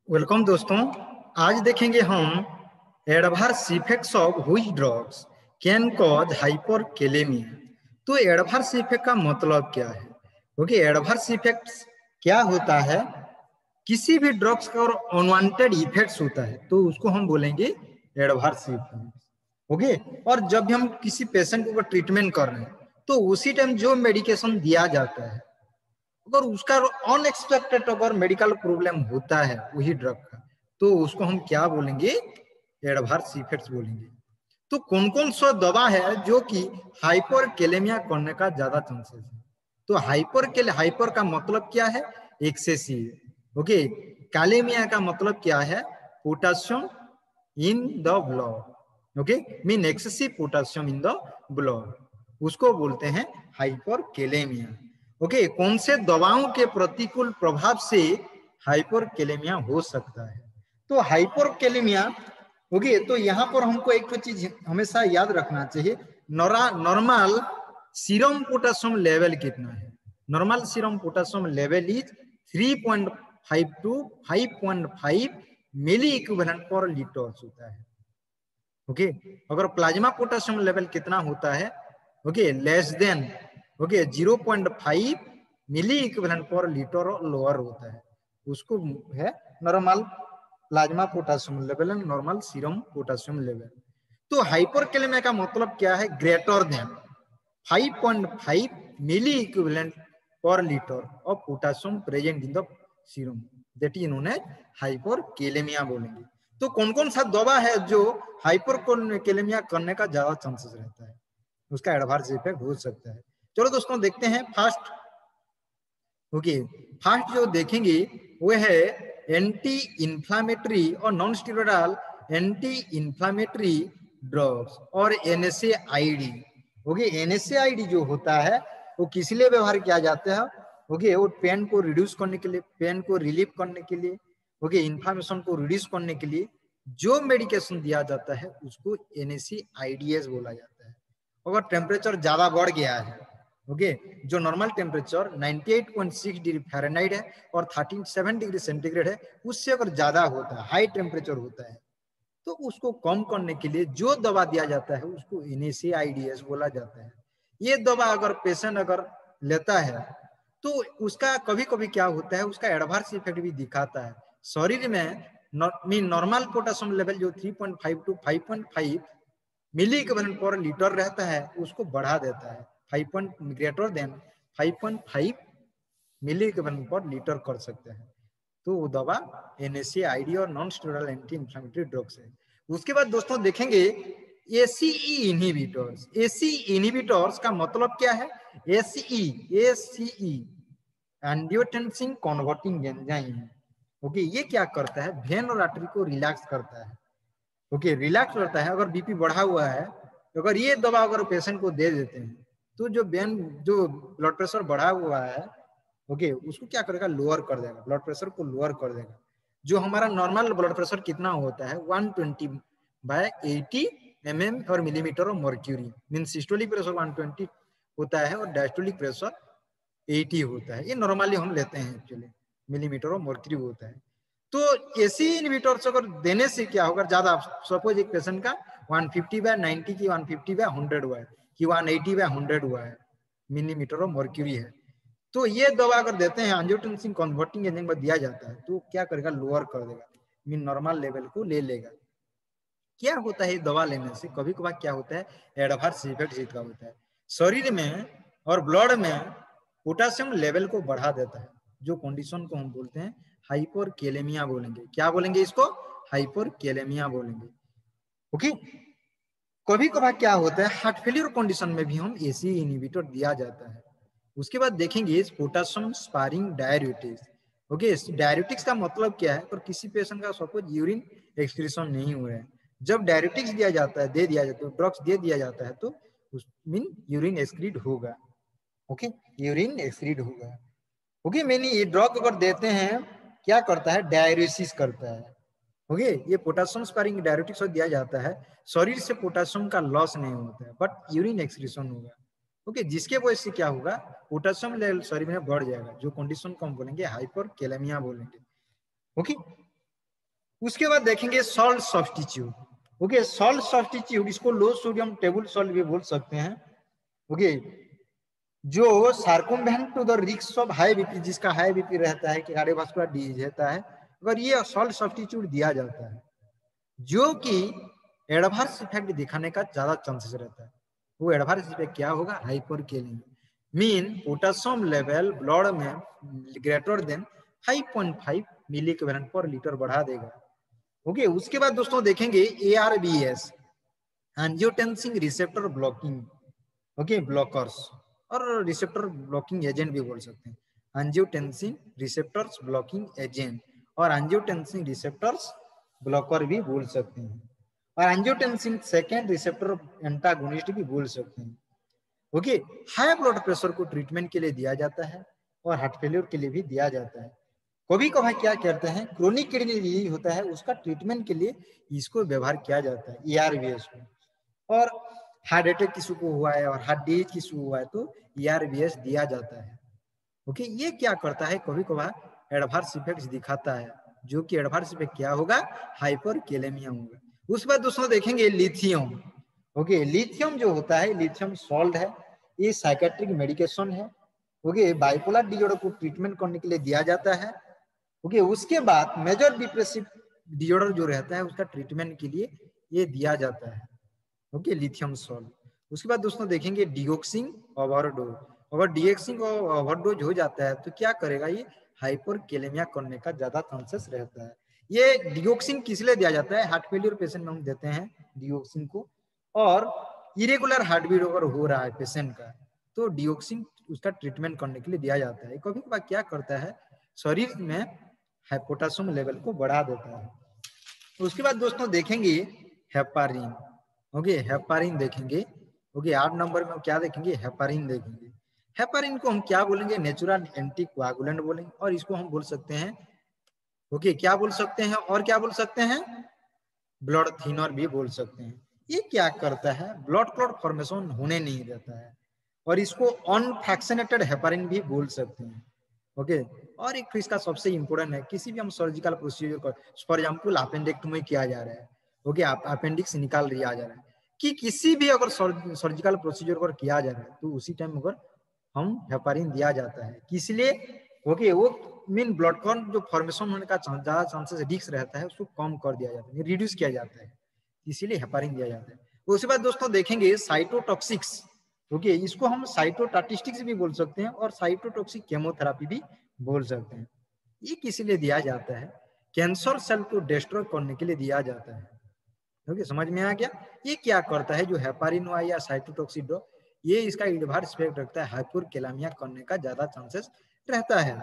Welcome दोस्तों। आज देखेंगे हम adverse effects of which drugs can cause hyperkalaemia. तो एडवर्स इफेक्ट का मतलब क्या है? क्योंकि एडवर्स इफेक्ट्स क्या होता है, किसी भी ड्रग्स का और अनवांटेड इफेक्ट्स होता है तो उसको हम बोलेंगे एडवर्स इफेक्ट्स। ओके। और जब भी हम किसी पेशेंट को ट्रीटमेंट कर रहे हैं तो उसी टाइम जो मेडिकेशन दिया जाता है, अगर उसका अनएक्सपेक्टेड अगर मेडिकल प्रॉब्लम होता है वही ड्रग का, तो उसको हम क्या बोलेंगे? एडवर्स इफेक्ट्स बोलेंगे। तो कौन कौन सा दवा है जो कि हाइपर कैलेमिया करने का ज्यादा चांसेस है? तो हाइपर का मतलब क्या है? एक्सेसिव। ओके। कैलेमिया का मतलब क्या है? Potassium in the blood. Okay, mean excessive potassium in the blood, उसको बोलते हैं हाइपर कैलेमिया। ओके, कौन से दवाओं के प्रतिकूल प्रभाव से हाइपरकेलेमिया हो सकता है? तो हाइपरकेलेमिया, ओके, तो यहाँ पर हमको एक तो चीज हमेशा याद रखना चाहिए, नॉर्मल सीरम पोटेशियम लेवल कितना है। Normal serum potassium level is 3.5 to 5.5 milliequivalent per litre होता है। ओके, अगर प्लाज्मा पोटेशियम लेवल कितना होता है? Okay, less than 0.5 milliequivalent per litre और लोअर होता है, उसको है normal plasma potassium level and normal serum potassium level. तो हाइपरकेलेमिया का मतलब क्या है? Greater than 5.5 milliequivalent per litre of potassium present in the serum, that is known as hyperkalaemia बोलेंगे। तो कौन कौन सा दवा है जो हाइपरकेलेमिया करने का ज्यादा चांसेस रहता है, उसका एडवर्स इफेक्ट हो सकता है? चलो दोस्तों देखते हैं फर्स्ट। ओके, फर्स्ट जो देखेंगे वो है एंटी इंफ्लामेटरी और non steroidal anti inflammatory drugs और एनएसएआईडी। ओके, एनएसएआईडी जो होता है वो किस लिए व्यवहार किया जाता है? ओके, वो पेन को रिड्यूस करने के लिए, पेन को रिलीव करने के लिए, ओके, इन्फ्लामेशन को रिड्यूस करने के लिए जो मेडिकेशन दिया जाता है उसको एनएसएआईडीएस बोला जाता है। अगर टेम्परेचर ज्यादा बढ़ गया है, ओके, जो नॉर्मल टेम्परेचर 98.6 डिग्री फ़ारेनहाइट है और 37 डिग्री सेंटीग्रेड है, उससे अगर ज्यादा होता है, हाई टेम्परेचर होता है, तो उसको कम करने के लिए जो दवा दिया जाता है उसको एनएसएआईडीएस बोला जाता है। ये दवा अगर पेशेंट अगर लेता है तो उसका कभी कभी क्या होता है, उसका एडवर्स इफेक्ट भी दिखाता है शरीर में। नॉर्मल पोटेशियम लेवल जो 3.5 to 5.5 milliequivalent per litre रहता है उसको बढ़ा देता है, 5 greater than 5.5 milliequivalent per litre कर सकते हैं। तो वो दवा एनएसएआईडी और non steroidal anti inflammatory drugs है। उसके बाद दोस्तों देखेंगे एसीई इनहिबिटर्स। एसीई इनहिबिटर्स का मतलब क्या है? ACE angiotensin converting enzyme. Okay, ये क्या करता है? वेन और आर्टरी को रिलैक्स करता है। ओके, रिलैक्स करता है। अगर बीपी बढ़ा हुआ है तो अगर ये दवा अगर पेशेंट को दे देते हैं तो जो ब्लड प्रेशर बढ़ा हुआ है, ओके, उसको क्या करेगा? लोअर कर देगा, ब्लड प्रेशर को लोअर कर देगा। जो हमारा नॉर्मल ब्लड प्रेशर कितना होता है? 120/80 mm और millimetre of mercury, mean systolic pressure 120 होता है और डायस्टोलिक प्रेशर 80 होता है। ये नॉर्मली हम लेते हैं एक्चुअली, मिलीमीटर ऑफ मर्क्यूरी होता है। तो एसी इनहिबिटर्स अगर देने से क्या होगा? ज्यादा, सपोज एक पेशेंट का 150/90 की 150/100 हुआ है कि 180/100 हुआ है मिलीमीटर ऑफ मर्क्यूरी है, तो ये दवा अगर देते हैं एंजियोटेंसिन कन्वर्टिंग एजेंट में दिया जाता है तो क्या करेगा? लोअर कर देगा, मीन नॉर्मल लेवल को ले लेगा। क्या होता है दवा लेने से? कभी कभार क्या होता है? एडवर्स इफेक्ट इसका होता है, शरीर में और ब्लड में पोटेशियम लेवल को बढ़ा देता है, जो कंडीशन को हम बोलते हैं हाइपरकेलेमिया बोलेंगे। क्या बोलेंगे इसको? हाइपरकेलेमिया बोलेंगे। ओके, कभी कभार क्या होता है हार्ट फेलियर कंडीशन में भी हम एसी इनहिबिटर दिया जाता है। उसके बाद देखेंगे potassium sparring diuretics. Okay, diuretics का मतलब क्या है? और किसी पेशेंट का सपोज यूरिन एक्सक्रीशन नहीं हो रहा है, जब डाययूरेटिक्स दिया जाता है, दे दिया जाता है, ड्रग्स दे दिया जाता है तो उस मीन यूरिन एक्सक्रीट होगा। ओके, यूरिन एक्सक्रीट होगा। ओके, मैंने ये ड्रग अगर देते हैं क्या करता है? डाययूरेसिस करता है। ओके, ये पोटेशियम स्पारिंग डाययूरेटिक्स दिया जाता है, शरीर से पोटेशियम का लॉस नहीं होता है बट यूरिन एक्सक्रीशन होगा। ओके, जिसके वजह से क्या होगा? पोटेशियम लेवल शरीर में बढ़ जाएगा, जो कंडीशन को हम बोलेंगे हाइपरकेलेमिया बोलेंगे। ओके, उसके बाद देखेंगे salt substitute. Okay, salt substitute, इसको लो सोडियम टेबल सॉल्ट भी बोल सकते हैं। ओके, जो circumvent to the risk of high BP, जिसका हाई बीपी रहता है, कि कार्डियोवास्कुलर डिजीज रहता है, अगर ये सॉल्ट सब्स्टिट्यूट दिया जाता है, जो कि एडवर्स इफेक्ट दिखाने का ज्यादा चांसेस रहता है। वो एडवर्स इफेक्ट क्या होगा? Hyperkalaemia, mean potassium level blood में greater than 5.5 milliequivalent per litre बढ़ा देगा। ओके, उसके बाद दोस्तों देखेंगे ARBS, angiotensin receptor blocking, okay, blockers और रिसेप्टर ब्लॉकिंग एजेंट भी बोल सकते हैं। एंजियोटेंसिन रिसेप्टर्स ब्लॉकिंग एजेंट और एंजियोटेंसिन रिसेप्टर्स ब्लॉकर भी बोल सकते हैं, और एंजियोटेंसिन सेकेंड रिसेप्टर एंटागोनिस्ट भी बोल सकते हैं। ओके, हाई ब्लड प्रेशर को ट्रीटमेंट के लिए दिया जाता है और हार्ट फेलियर के लिए भी दिया जाता है। कभी कभार क्या करते हैं, क्रोनिक किडनी डिजीज होता है, उसका ट्रीटमेंट के लिए इसको व्यवहार किया जाता है, ARBS को। और हार्ट अटैक किसी को हुआ है और हार्ट डिजीज किसी को हुआ है तो ARBS दिया जाता है। ओके, ये क्या करता है, कभी कभार एडवर्स इफेक्ट्स दिखाता है, जो कि एडवर्स इफेक्ट क्या होगा? हाइपरकेलेमिया होगा। उसके बाद दोस्तों देखेंगे लिथियम। ओके, लिथियम जो होता है, लिथियम सॉल्ट है, ये साइकेट्रिक मेडिकेशन है। ओके, बाइपोलर डिसऑर्डर को ट्रीटमेंट करने के लिए दिया जाता है। ओके, उसके बाद मेजर डिप्रेसिव डिसऑर्डर जो रहता है उसका ट्रीटमेंट के लिए ये दिया जाता है। Okay, lithium salt. उसके बाद दोस्तों देखेंगे डिओक्सिन ओवरडोज। अगर डिओक्सिन ओवरडोज हो जाता है तो क्या करेगा? ये हाइपरकेलेमिया करने का ज्यादा चांसेस रहता है। ये डिओक्सिन किस लिए दिया जाता है? हार्ट फेलियर पेशेंट में हम देते हैं डिओक्सिन को, और इरेगुलर हार्ट बीट अगर हो रहा है पेशेंट का तो डिओक्सिन उसका ट्रीटमेंट करने के लिए दिया जाता है। कभी कभार क्या करता है, शरीर में पोटेशियम लेवल को बढ़ा देता है। उसके बाद दोस्तों देखेंगे हेपारिन। ओके, हेपारिन देखेंगे। ओके, 8 नंबर में क्या देखेंगे? हेपारिन देखेंगे। हेपारिन को हम क्या बोलेंगे? नेचुरल एंटी कोआगुलेंट बोलेंगे, और इसको हम बोल सकते हैं, ओके, क्या बोल सकते हैं, और क्या बोल सकते हैं? ब्लड थिनर भी बोल सकते हैं। ये क्या करता है? ब्लड क्लॉट फॉर्मेशन होने नहीं देता है, और इसको अनफ्रैक्शनेटेड हेपारिन भी बोल सकते हैं। ओके, और एक इसका सबसे इंपॉर्टेंट है, किसी भी हम सर्जिकल प्रोसीजर को, फॉर एग्जांपल अपेंडेक्टोमी किया जा रहा है, ओके, अपेंडिक्स निकाल लिया जा रहा है, कि किसी भी अगर सर्जिकल प्रोसीजर को किया जा रहा है तो उसी टाइम अगर हम हेपारिन दिया जाता है, किस लिए? ओके, वो मीन ब्लड क्लॉट जो फॉर्मेशन होने का ज्यादा चांसेस रिस्क रहता है उसको कम कर दिया जाता है, रिड्यूस किया जाता है, इसीलिए हेपारिन दिया जाता है। उसके बाद दोस्तों देखेंगे साइटोटॉक्सिक्स। ओके, इसको हम साइटोटाटिस्टिक्स भी बोल सकते हैं और साइटोटॉक्सिक केमोथेरापी भी बोल सकते हैं। ये किस लिए दिया जाता है? कैंसर सेल को डिस्ट्रॉय करने के लिए दिया जाता है। ओके, समझ में आ गया? ये क्या करता है, जो हेपारिन हुआ या साइटोटॉक्सिक ड्रग, ये इसका एडवर्स इफेक्ट रखता है, हाइपरकेलेमिया करने का ज्यादा चांसेस रहता है।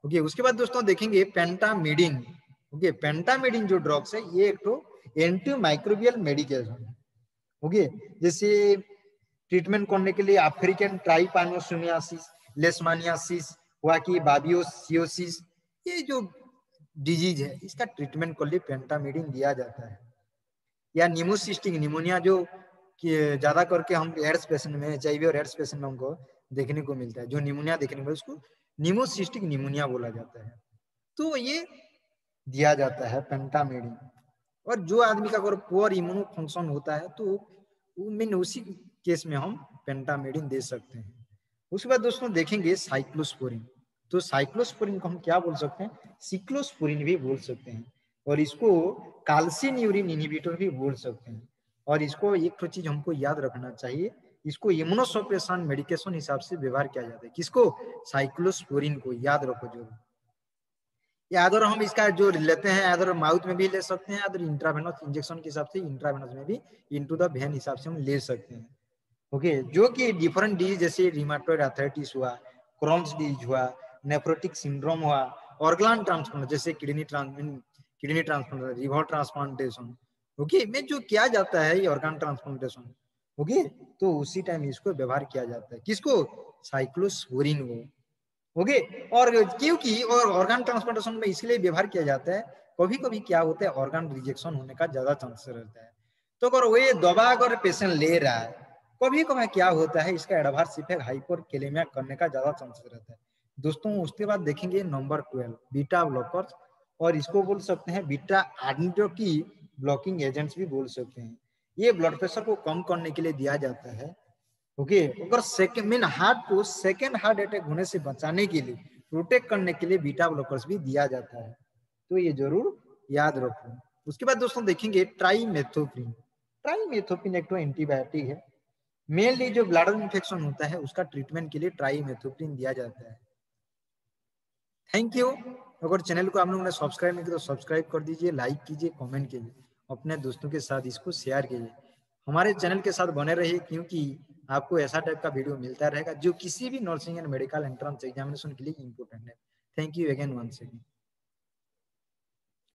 ओके, उसके बाद दोस्तों देखेंगे पेंटामिडिन। ओके, पेंटामिडिन जो ड्रग्स है ये एक तो एंटी माइक्रोबियल मेडिकेशन है। ओके, जैसे ट्रीटमेंट करने के लिए अफ्रीकन ट्राइपानोसोमियासिस, लेशमानियासिस, वाकी बाबियोसियोसिस, ये जो डिजीज है इसका ट्रीटमेंट के लिए पेंटामिडिन दिया जाता है। या निमोसिस्टिक निमोनिया, जो कि ज्यादा करके हम एड्स पेशेंट में, HIV और एड्स पेशेंट में हमको देखने को मिलता है, जो निमोनिया देखने को, उसको निमोसिस्टिक निमोनिया बोला जाता है, तो ये दिया जाता है पेंटामिडिन। और जो आदमी का अगर पुअर इम्यूनो फंक्शन होता है तो मीन उसी केस में हम पेंटामिडिन दे सकते हैं। उसके बाद दोस्तों देखेंगे साइक्लोस्पोरिन। तो साइक्लोस्पोरिन को हम क्या बोल सकते हैं? सिक्लोस्पोरिन भी बोल सकते हैं, और इसको कैल्सिन्यूरिन इनहिबिटर भी बोल सकते हैं। और इसको एक तो चीज हमको याद रखना चाहिए, इसको इम्यूनोसप्रेशन मेडिकेशन हिसाब से व्यवहार किया जाता है। किसको? साइक्लोस्पोरिन को, याद रखो जरूर। या अगर हम इसका जो लेते हैं, अगर माउथ में भी ले सकते हैं, अगर इंट्रावेनस इंजेक्शन के हिसाब से इंट्रावेनस में भी इनटू द वेन हिसाब से हम ले सकते हैं। ओके, जो कि डिफरेंट डिजीज जैसे रिमाटॉइड आर्थराइटिस हुआ, क्रॉन्स डिजीज हुआ, नेफ्रोटिक सिंड्रोम हुआ, ऑर्गन ट्रांसप्लांट जैसे kidney transplant, liver transplantation, okay, में जो किया जाता है ये ऑर्गन ट्रांसप्लांटेशन, ओके, तो उसी टाइम इसको व्यवहार किया जाता है। किसको? साइक्लोस्पोरिन को। ओके, और क्योंकि और ऑर्गन ट्रांसप्लांटेशन में इसलिए व्यवहार किया जाता है, कभी कभी क्या होता है ऑर्गन रिजेक्शन होने का ज्यादा चांस रहता है, तो अगर वो दवा अगर पेशेंट ले रहा है, कभी कभी क्या होता है इसका एडवर्स इफेक्ट हाइपरकेलेमिया करने का ज्यादा चांसेस रहता है। दोस्तों उसके बाद देखेंगे नंबर 12 बीटा ब्लॉकर्स और इसको बोल सकते हैं बीटा एडेनोकी ब्लॉकिंग एजेंट्स भी बोल सकते हैं। ये ब्लड प्रेशर को कम करने के लिए दिया जाता है। ओके, अगर सेकंड मीन हार्ट को सेकंड हार्ट अटैक होने से बचाने के लिए, प्रोटेक्ट करने के लिए बीटा ब्लॉकर्स भी दिया जाता है, तो ये जरूर याद रखो। उसके बाद दोस्तों देखेंगे ट्राइमेथोप्रिन। ट्राइमेथोप्रिन एक तो एंटीबायोटिक है। मेनली जो ब्लैडर इन्फेक्शन होता है उसका ट्रीटमेंट के लिए ट्राइमेथोप्रिन दिया जाता है। Thank you. अगर चैनल को आप लोगों ने सब्सक्राइब नहीं किया तो सब्सक्राइब कर दीजिए, लाइक कीजिए, कमेंट कीजिए, अपने दोस्तों के साथ इसको शेयर कीजिए। हमारे चैनल के साथ बने रहिए, क्योंकि आपको ऐसा टाइप का वीडियो मिलता रहेगा जो किसी भी nursing and medical entrance examination के लिए इंपॉर्टेंट है। Thank you again once again.